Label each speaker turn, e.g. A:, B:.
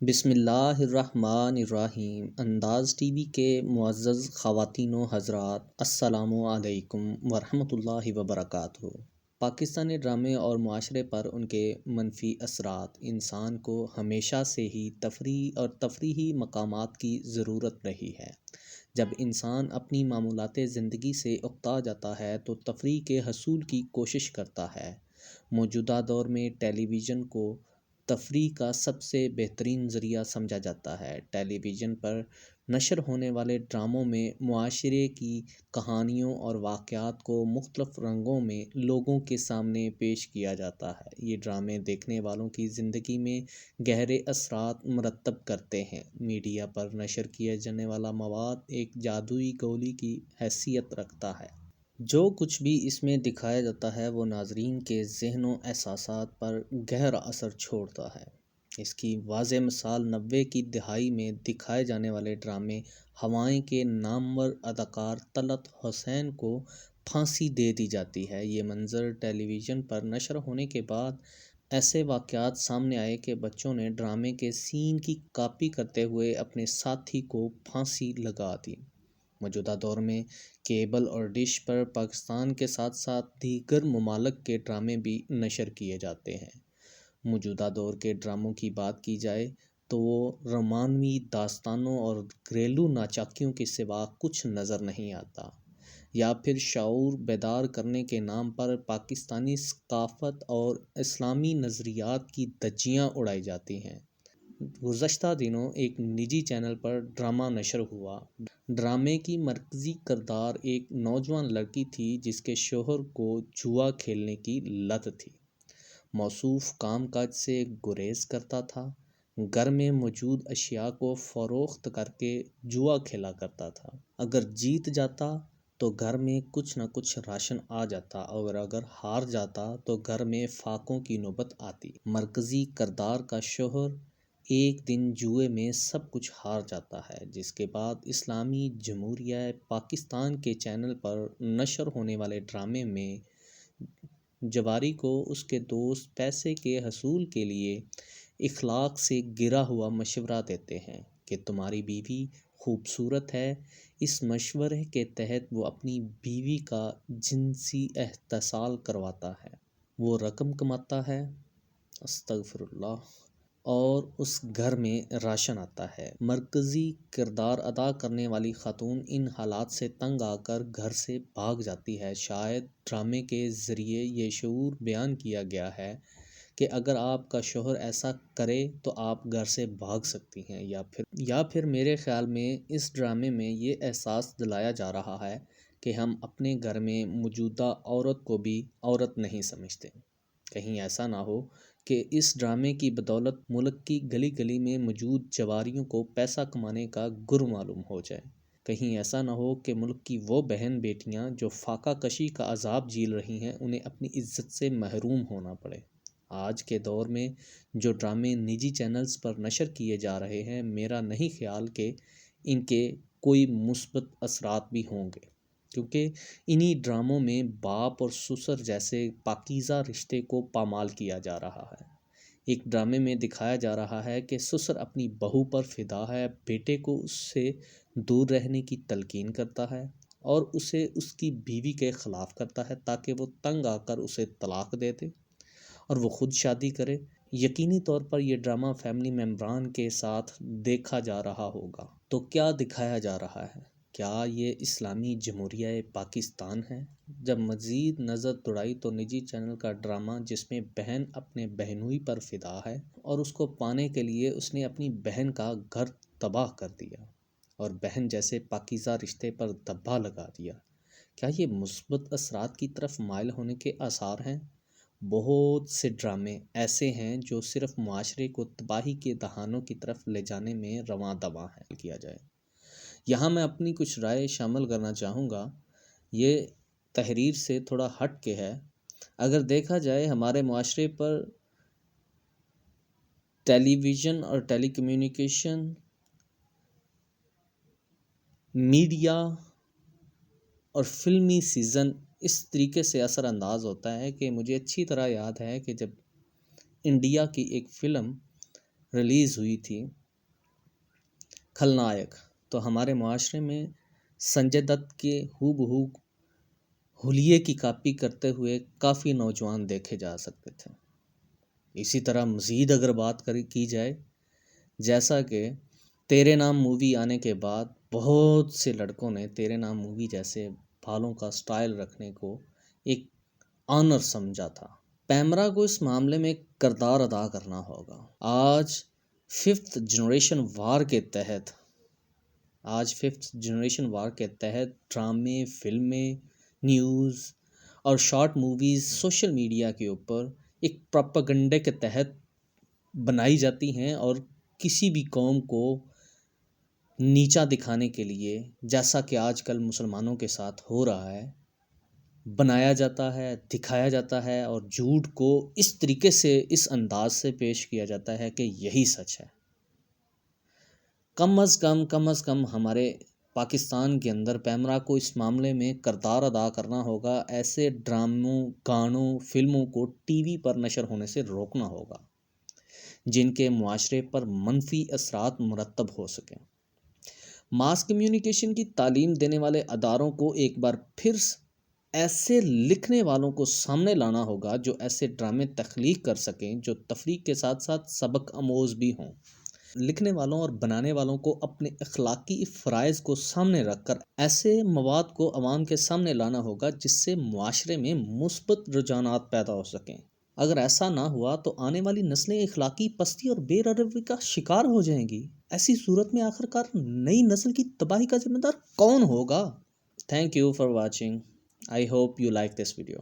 A: بسم اللہ الرحمن الرحیم۔ انداز ٹی وی کے معزز خواتین و حضرات، السلام علیکم ورحمۃ اللہ وبرکاتہ۔ پاکستانی ڈرامے اور معاشرے پر ان کے منفی اثرات انسان کو ہمیشہ سے ہی تفریح اور تفریحی مقامات کی ضرورت رہی ہے۔ جب انسان اپنی معمولات زندگی سے اکتا جاتا ہے تو تفریح کے حصول کی کوشش کرتا ہے۔ موجودہ دور میں ٹیلی ویژن کو تفریح کا سب سے بہترین ذریعہ سمجھا جاتا ہے۔ ٹیلی ویژن پر نشر ہونے والے ڈراموں میں معاشرے کی کہانیوں اور واقعات کو مختلف رنگوں میں لوگوں کے سامنے پیش کیا جاتا ہے۔ یہ ڈرامے دیکھنے والوں کی زندگی میں گہرے اثرات مرتب کرتے ہیں۔ میڈیا پر نشر کیا جانے والا مواد ایک جادوئی گولی کی حیثیت رکھتا ہے۔ جو کچھ بھی اس میں دکھایا جاتا ہے وہ ناظرین کے ذہن و احساسات پر گہرا اثر چھوڑتا ہے۔ اس کی واضح مثال 90 کی دہائی میں دکھائے جانے والے ڈرامے ہوائیں کے نامور اداکار طلعت حسین کو پھانسی دے دی جاتی ہے۔ یہ منظر ٹیلی ویژن پر نشر ہونے کے بعد ایسے واقعات سامنے آئے کہ بچوں نے ڈرامے کے سین کی کاپی کرتے ہوئے اپنے ساتھی کو پھانسی لگا دی۔ موجودہ دور میں کیبل اور ڈش پر پاکستان کے ساتھ ساتھ دیگر ممالک کے ڈرامے بھی نشر کیے جاتے ہیں۔ موجودہ دور کے ڈراموں کی بات کی جائے تو وہ رومانوی داستانوں اور گھریلو ناچاکیوں کے سوا کچھ نظر نہیں آتا، یا پھر شعور بیدار کرنے کے نام پر پاکستانی ثقافت اور اسلامی نظریات کی دھجیاں اڑائی جاتی ہیں۔ گزشتہ دنوں ایک نجی چینل پر ڈرامہ نشر ہوا۔ ڈرامے کی مرکزی کردار ایک نوجوان لڑکی تھی جس کے شوہر کو جوا کھیلنے کی لت تھی۔ موصوف کام کاج سے گریز کرتا تھا، گھر میں موجود اشیاء کو فروخت کر کے جوا کھیلا کرتا تھا۔ اگر جیت جاتا تو گھر میں کچھ نہ کچھ راشن آ جاتا، اور اگر ہار جاتا تو گھر میں فاقوں کی نوبت آتی۔ مرکزی کردار کا شوہر ایک دن جوئے میں سب کچھ ہار جاتا ہے، جس کے بعد اسلامی جمہوریہ پاکستان کے چینل پر نشر ہونے والے ڈرامے میں جواری کو اس کے دوست پیسے کے حصول کے لیے اخلاق سے گرا ہوا مشورہ دیتے ہیں کہ تمہاری بیوی خوبصورت ہے۔ اس مشورے کے تحت وہ اپنی بیوی کا جنسی اتصال کرواتا ہے، وہ رقم کماتا ہے، استغفر اللہ، اور اس گھر میں راشن آتا ہے۔ مرکزی کردار ادا کرنے والی خاتون ان حالات سے تنگ آ کر گھر سے بھاگ جاتی ہے۔ شاید ڈرامے کے ذریعے یہ شعور بیان کیا گیا ہے کہ اگر آپ کا شوہر ایسا کرے تو آپ گھر سے بھاگ سکتی ہیں، یا پھر میرے خیال میں اس ڈرامے میں یہ احساس دلایا جا رہا ہے کہ ہم اپنے گھر میں موجودہ عورت کو بھی عورت نہیں سمجھتے۔ کہیں ایسا نہ ہو کہ اس ڈرامے کی بدولت ملک کی گلی گلی میں موجود جواریوں کو پیسہ کمانے کا گر معلوم ہو جائے۔ کہیں ایسا نہ ہو کہ ملک کی وہ بہن بیٹیاں جو فاقہ کشی کا عذاب جھیل رہی ہیں انہیں اپنی عزت سے محروم ہونا پڑے۔ آج کے دور میں جو ڈرامے نجی چینلز پر نشر کیے جا رہے ہیں، میرا نہیں خیال کہ ان کے کوئی مثبت اثرات بھی ہوں گے، کیونکہ انہی ڈراموں میں باپ اور سسر جیسے پاکیزہ رشتے کو پامال کیا جا رہا ہے۔ ایک ڈرامے میں دکھایا جا رہا ہے کہ سسر اپنی بہو پر فدا ہے، بیٹے کو اس سے دور رہنے کی تلقین کرتا ہے اور اسے اس کی بیوی کے خلاف کرتا ہے تاکہ وہ تنگ آ کر اسے طلاق دے دے اور وہ خود شادی کرے۔ یقینی طور پر یہ ڈرامہ فیملی ممبران کے ساتھ دیکھا جا رہا ہوگا۔ تو کیا دکھایا جا رہا ہے؟ کیا یہ اسلامی جمہوریہ پاکستان ہے؟ جب مزید نظر دوڑائی تو نجی چینل کا ڈرامہ جس میں بہن اپنے بہنوئی پر فدا ہے اور اس کو پانے کے لیے اس نے اپنی بہن کا گھر تباہ کر دیا اور بہن جیسے پاکیزہ رشتے پر دبا لگا دیا، کیا یہ مثبت اثرات کی طرف مائل ہونے کے آثار ہیں؟ بہت سے ڈرامے ایسے ہیں جو صرف معاشرے کو تباہی کے دہانوں کی طرف لے جانے میں رواں دواں ہے۔ کیا جائے یہاں میں اپنی کچھ رائے شامل کرنا چاہوں گا، یہ تحریر سے تھوڑا ہٹ کے ہے۔ اگر دیکھا جائے ہمارے معاشرے پر ٹیلی ویژن اور ٹیلی کمیونیکیشن میڈیا اور فلمی سیزن اس طریقے سے اثر انداز ہوتا ہے کہ مجھے اچھی طرح یاد ہے کہ جب انڈیا کی ایک فلم ریلیز ہوئی تھی کھلنائک، تو ہمارے معاشرے میں سنجے دت کے ہو بہو حلیے کی کاپی کرتے ہوئے کافی نوجوان دیکھے جا سکتے تھے۔ اسی طرح مزید اگر بات کی جائے، جیسا کہ تیرے نام مووی آنے کے بعد بہت سے لڑکوں نے تیرے نام مووی جیسے بالوں کا سٹائل رکھنے کو ایک آنر سمجھا تھا۔ پیمرا کو اس معاملے میں کردار ادا کرنا ہوگا۔ آج ففتھ جنریشن وار کے تحت ڈرامے، فلمیں، نیوز اور شارٹ موویز سوشل میڈیا کے اوپر ایک پروپیگنڈے کے تحت بنائی جاتی ہیں، اور کسی بھی قوم کو نیچا دکھانے کے لیے، جیسا کہ آج کل مسلمانوں کے ساتھ ہو رہا ہے، بنایا جاتا ہے، دکھایا جاتا ہے، اور جھوٹ کو اس طریقے سے، اس انداز سے پیش کیا جاتا ہے کہ یہی سچ ہے۔ کم از کم ہمارے پاکستان کے اندر پیمرا کو اس معاملے میں کردار ادا کرنا ہوگا۔ ایسے ڈراموں، گانوں، فلموں کو ٹی وی پر نشر ہونے سے روکنا ہوگا جن کے معاشرے پر منفی اثرات مرتب ہو سکیں۔ ماس کمیونیکیشن کی تعلیم دینے والے اداروں کو ایک بار پھر ایسے لکھنے والوں کو سامنے لانا ہوگا جو ایسے ڈرامے تخلیق کر سکیں جو تفریح کے ساتھ ساتھ سبق آموز بھی ہوں۔ لکھنے والوں اور بنانے والوں کو اپنے اخلاقی فرائض کو سامنے رکھ کر ایسے مواد کو عوام کے سامنے لانا ہوگا جس سے معاشرے میں مثبت رجحانات پیدا ہو سکیں۔ اگر ایسا نہ ہوا تو آنے والی نسلیں اخلاقی پستی اور بے روی کا شکار ہو جائیں گی۔ ایسی صورت میں آخرکار نئی نسل کی تباہی کا ذمہ دار کون ہوگا؟ Thank you for watching. I hope you like this video.